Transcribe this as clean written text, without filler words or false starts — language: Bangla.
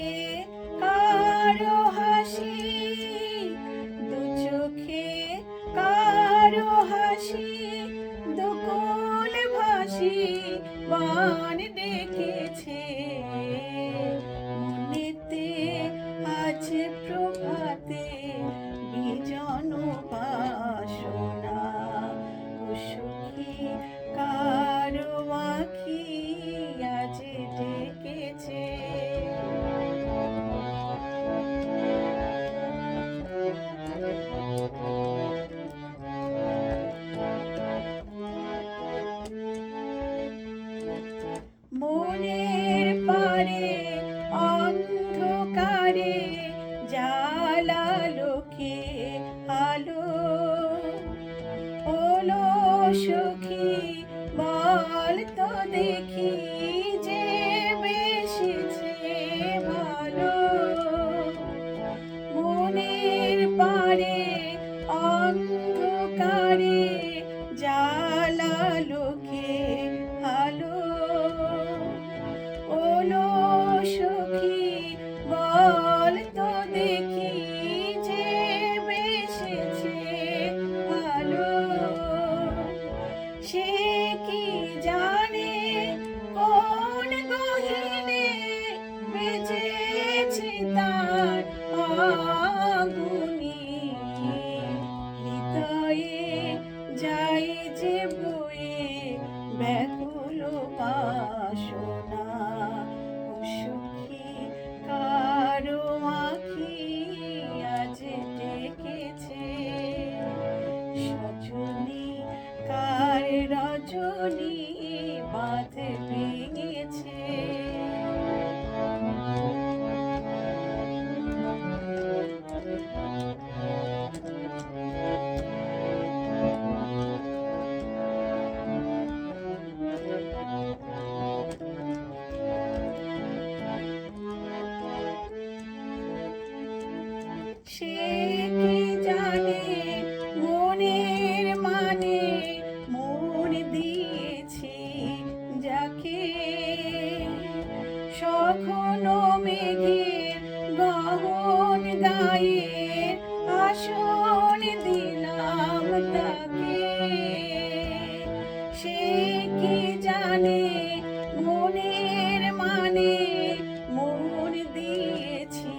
চোখে কারো হাসি, দু চোখে কারো হাসি, দুকুল ভাসি বান ডেকেছে। মনেতে আছে প্রভাতে বিজন বাসনা, ও সখী কারো আঁখি আজ ডেকেছে। মনের পারে অন্ধকারে জ্বালালোকে আলো, ওলো সখী বল তো দেখি যে বেশিছে ভালো। মনের পারে অন্ধকারে জ্বালালোকে আলো, ওলো সখী বল তো দেখি যে বেশিছে ভালো। সে কি জানে কোন গহীনে বেজেছে তার আগুনি, হৃদয়ে যাই যে বয়ে ব্যাকুল বাসনা, ও সখী কারো আঁখি আজ ডেকেছে। সজনী কার রজনী বাঁধ ভেঙেছে। সে কি জানে মনের মানে, মন দিয়েছি যাকে। সঘন মেঘের গহন গায়ে আসন দিলাম তাকে। সে কি জানে মনের মানে, মন দিয়েছি